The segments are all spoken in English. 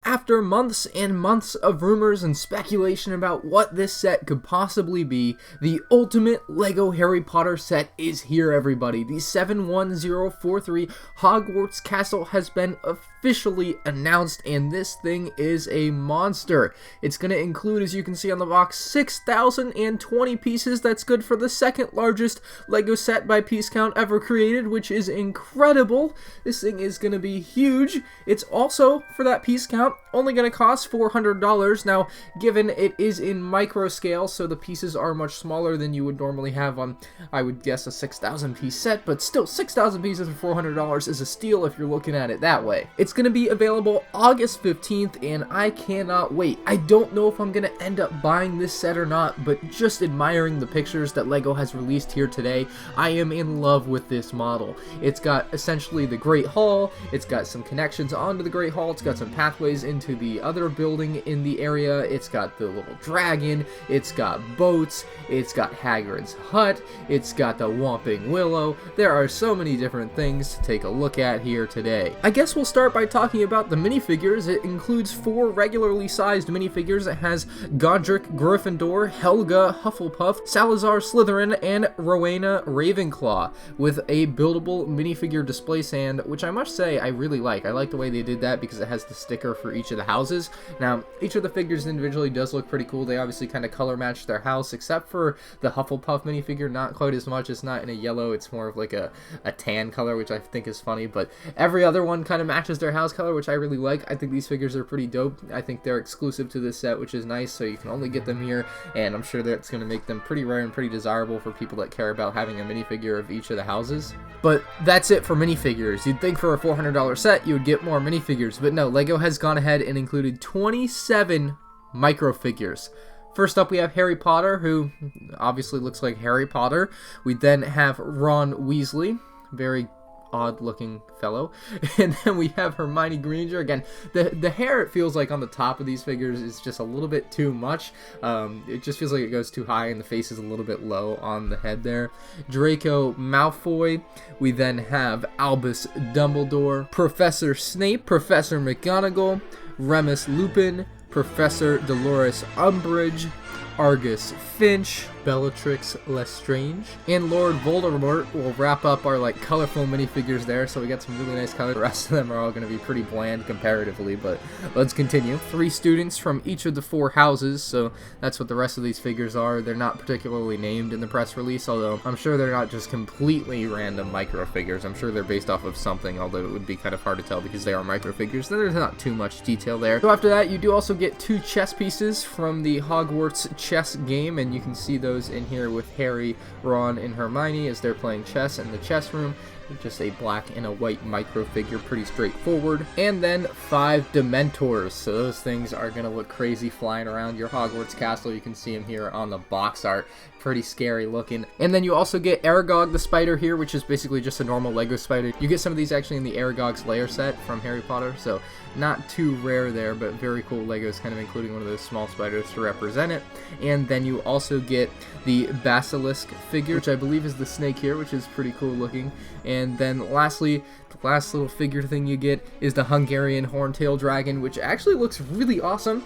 After months and months of rumors and speculation about what this set could possibly be, the ultimate LEGO Harry Potter set is here, everybody. The 71043 Hogwarts Castle has been officially announced, and this thing is a monster. It's going to include, as you can see on the box, 6,020 pieces. That's good for the second largest LEGO set by piece count ever created, which is incredible. This thing is going to be huge. It's also, for that piece count, only going to cost $400. Now, given it is in micro scale, so the pieces are much smaller than you would normally have on, I would guess, a 6,000 piece set, but still, 6,000 pieces for $400 is a steal if you're looking at it that way. It's going to be available August 15th, and I cannot wait. I don't know if I'm going to end up buying this set or not, but just admiring the pictures that LEGO has released here today, I am in love with this model. It's got essentially the Great Hall, it's got some connections onto the Great Hall, it's got some pathways into the other building in the area, it's got the little dragon, it's got boats, it's got Hagrid's hut, it's got the Whomping Willow. There are so many different things to take a look at here today. I guess we'll start by talking about the minifigures. It includes 4 regularly sized minifigures. It has Godric Gryffindor, Helga Hufflepuff, Salazar Slytherin, and Rowena Ravenclaw, with a buildable minifigure display stand, which I must say I really like. I like the way they did that because it has the sticker for each of the houses. Now, each of the figures individually does look pretty cool. They obviously kind of color match their house, except for the Hufflepuff minifigure, not quite as much. It's not in a yellow, it's more of like a tan color, which I think is funny, but every other one kind of matches their house color, which I really like. I think these figures are pretty dope. I think they're exclusive to this set, which is nice, so you can only get them here, and I'm sure that's going to make them pretty rare and pretty desirable for people that care about having a minifigure of each of the houses. But that's it for minifigures. You'd think for a $400 set you would get more minifigures, but no, LEGO has gone ahead and included 27 microfigures. First up, we have Harry Potter, who obviously looks like Harry Potter. We then have Ron Weasley, very odd-looking fellow, and then we have Hermione Granger. Again, the hair, it feels like on the top of these figures is just a little bit too much. It just feels like it goes too high, and the face is a little bit low on the head there. Draco Malfoy. We then have Albus Dumbledore, Professor Snape, Professor McGonagall, Remus Lupin, Professor Dolores Umbridge, Argus Finch, Bellatrix Lestrange, and Lord Voldemort will wrap up our like colorful minifigures there. So we got some really nice colors. The rest of them are all going to be pretty bland comparatively, but let's continue. 3 students from each of the 4 houses, so that's what the rest of these figures are. They're not particularly named in the press release, although I'm sure they're not just completely random microfigures. I'm sure they're based off of something, although it would be kind of hard to tell because they are microfigures. There's not too much detail there. So after that, you do also get 2 chess pieces from the Hogwarts chess game, and you can see those in here with Harry, Ron, and Hermione as they're playing chess in the chess room. Just a black and a white microfigure, pretty straightforward. And then 5 Dementors. So those things are going to look crazy flying around your Hogwarts castle. You can see them here on the box art. Pretty scary looking. And then you also get Aragog the spider here, which is basically just a normal LEGO spider. You get some of these actually in the Aragog's lair set from Harry Potter, so not too rare there, but very cool. LEGO's kind of including one of those small spiders to represent it. And then you also get the Basilisk figure, which I believe is the snake here, which is pretty cool looking. And then lastly, the last little figure thing you get is the Hungarian Horntail Dragon, which actually looks really awesome.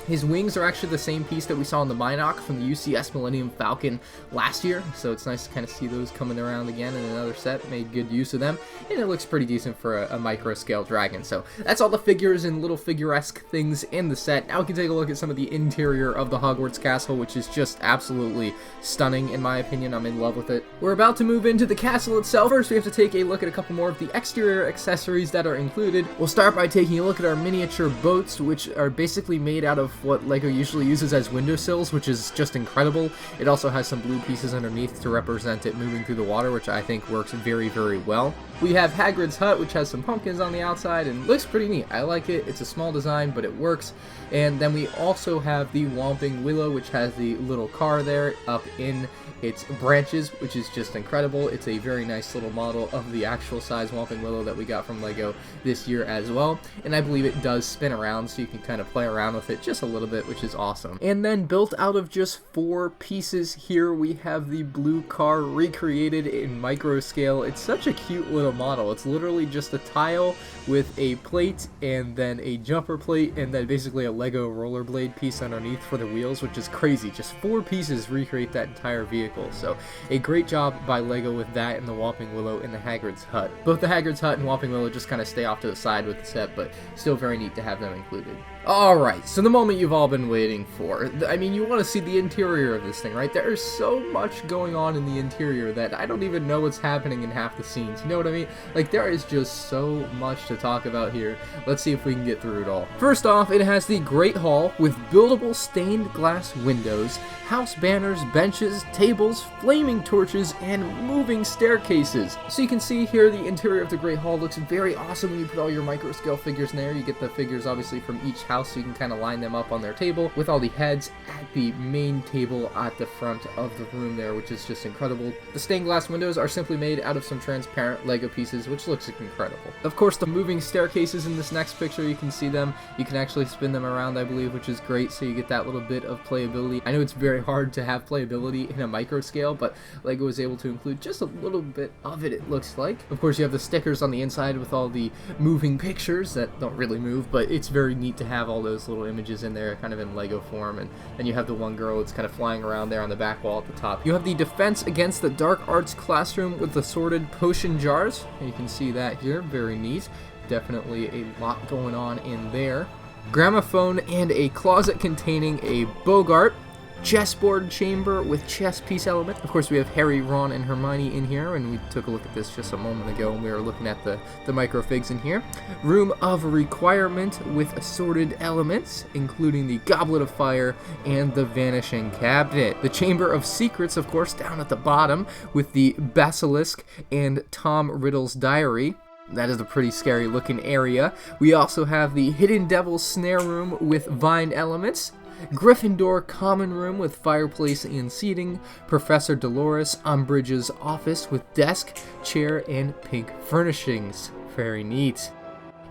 His wings are actually the same piece that we saw in the Minoc from the UCS Millennium Falcon last year, so it's nice to kind of see those coming around again in another set. Made good use of them, and it looks pretty decent for a micro-scale dragon. So that's all the figures and little figure-esque things in the set. Now we can take a look at some of the interior of the Hogwarts Castle, which is just absolutely stunning in my opinion. I'm in love with it. We're about to move into the castle itself. First, we have to take a look at a couple more of the exterior accessories that are included. We'll start by taking a look at our miniature boats, which are basically made out of what LEGO usually uses as windowsills, which is just incredible. It also has some blue pieces underneath to represent it moving through the water, which I think works very, very well. We have Hagrid's hut, which has some pumpkins on the outside and looks pretty neat. I like it. It's a small design, but it works. And then we also have the Whomping Willow, which has the little car there up in its branches, which is just incredible. It's a very nice little model of the actual size Whomping Willow that we got from LEGO this year as well. And I believe it does spin around, so you can kind of play around with it just just a little bit, which is awesome. And then built out of just 4 pieces here, we have the blue car recreated in micro scale. It's such a cute little model. It's literally just a tile with a plate and then a jumper plate and then basically a Lego rollerblade piece underneath for the wheels, which is crazy. Just 4 pieces recreate that entire vehicle. So a great job by Lego with that and the Whopping Willow and the Hagrid's hut. Both the Hagrid's hut and Whopping Willow just kind of stay off to the side with the set, but still very neat to have them included. Alright, so the moment you've all been waiting for. I mean, you want to see the interior of this thing, right? There is so much going on in the interior that I don't even know what's happening in half the scenes. You know what I mean? Like, there is just so much to talk about here. Let's see if we can get through it all. First off, it has the Great Hall with buildable stained glass windows, house banners, benches, tables, flaming torches, and moving staircases. So you can see here the interior of the Great Hall looks very awesome when you put all your micro scale figures in there. You get the figures obviously from each house, so you can kind of line them up on their table with all the heads at the main table at the front of the room there, which is just incredible. The stained glass windows are simply made out of some transparent Lego pieces, which looks incredible. Of course, the moving staircases in this next picture, you can see them. You can actually spin them around, I believe, which is great, so you get that little bit of playability. I know it's very hard to have playability in a micro scale, but Lego was able to include just a little bit of it, it looks like. Of course, you have the stickers on the inside with all the moving pictures that don't really move, but it's very neat to have all those little images in there kind of in Lego form. And then you have the one girl that's kind of flying around there on the back wall at the top. You have the defense against the dark arts classroom with the sorted potion jars, and you can see that here, very neat. Definitely a lot going on in there. Gramophone and a closet containing a Bogart. Chessboard chamber with chess piece element. Of course, we have Harry, Ron, and Hermione in here, and we took a look at this just a moment ago when we were looking at the microfigs in here. Room of requirement with assorted elements, including the Goblet of Fire and the Vanishing Cabinet. The Chamber of Secrets, of course, down at the bottom with the Basilisk and Tom Riddle's Diary. That is a pretty scary looking area. We also have the Hidden Devil's Snare Room with vine elements. Gryffindor Common Room with fireplace and seating, Professor Dolores Umbridge's office with desk, chair, and pink furnishings. Very neat.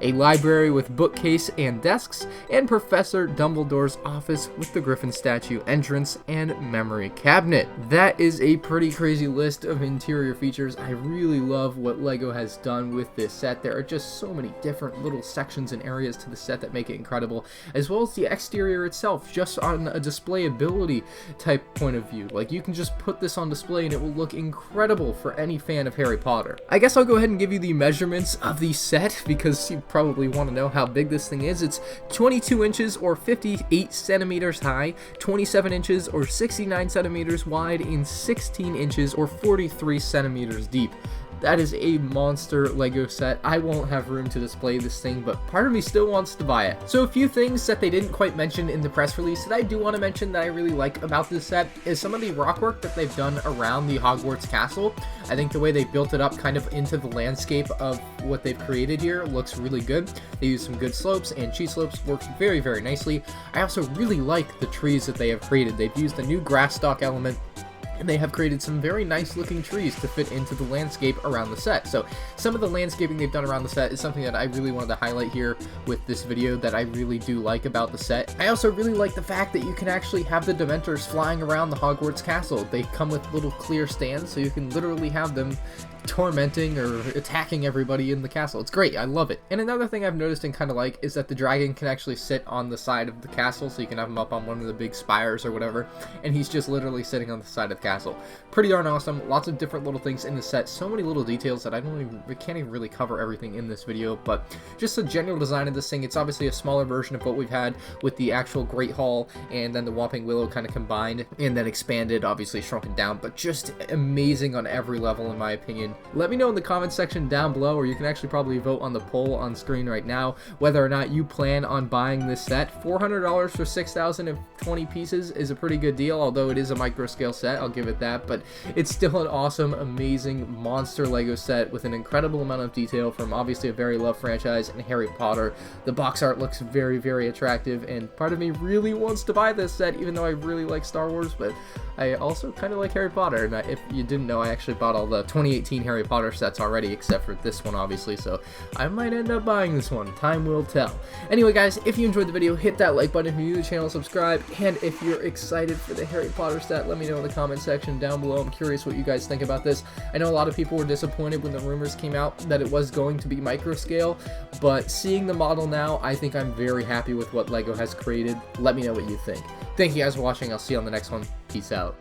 A library with bookcase and desks, and Professor Dumbledore's office with the Griffin statue entrance and memory cabinet. That is a pretty crazy list of interior features. I really love what Lego has done with this set. There are just so many different little sections and areas to the set that make it incredible, as well as the exterior itself, just on a displayability type point of view. Like, you can just put this on display and it will look incredible for any fan of Harry Potter. I guess I'll go ahead and give you the measurements of the set, because you probably want to know how big this thing is. It's 22 inches or 58 centimeters high, 27 inches or 69 centimeters wide, and 16 inches or 43 centimeters deep. That is a monster Lego set. I won't have room to display this thing, but part of me still wants to buy it. So a few things that they didn't quite mention in the press release that I do want to mention that I really like about this set is some of the rock work that they've done around the Hogwarts Castle. I think the way they built it up kind of into the landscape of what they've created here looks really good. They use some good slopes, and cheese slopes works very, very nicely. I also really like the trees that they have created. They've used a new grass stalk element, and they have created some very nice looking trees to fit into the landscape around the set. So some of the landscaping they've done around the set is something that I really wanted to highlight here with this video that I really do like about the set. I also really like the fact that you can actually have the Dementors flying around the Hogwarts Castle. They come with little clear stands, so you can literally have them tormenting or attacking everybody in the castle. It's great. I love it. And another thing I've noticed and kind of like is that the dragon can actually sit on the side of the castle, so you can have him up on one of the big spires or whatever, and he's just literally sitting on the side of the castle. Pretty darn awesome. Lots of different little things in the set. So many little details that I can't even really cover everything in this video, but just the general design of this thing. It's obviously a smaller version of what we've had with the actual Great Hall and then the Whopping Willow kind of combined and then expanded, obviously shrunken down, but just amazing on every level in my opinion. Let me know in the comments section down below, or you can actually probably vote on the poll on screen right now, whether or not you plan on buying this set. $400 for 6,020 pieces is a pretty good deal, although it is a micro scale set, I'll give it that, but it's still an awesome, amazing monster Lego set with an incredible amount of detail from obviously a very loved franchise and Harry Potter. The box art looks very, very attractive, and part of me really wants to buy this set, even though I really like Star Wars, but I also kind of like Harry Potter. And if you didn't know, I actually bought all the 2018 Harry Potter sets already, except for this one, obviously, so I might end up buying this one. Time will tell. Anyway, guys, if you enjoyed the video, hit that like button. If you're new to the channel, subscribe, and if you're excited for the Harry Potter set, let me know in the comment section down below. I'm curious what you guys think about this. I know a lot of people were disappointed when the rumors came out that it was going to be micro scale, but seeing the model now, I think I'm very happy with what LEGO has created. Let me know what you think. Thank you guys for watching. I'll see you on the next one. Peace out.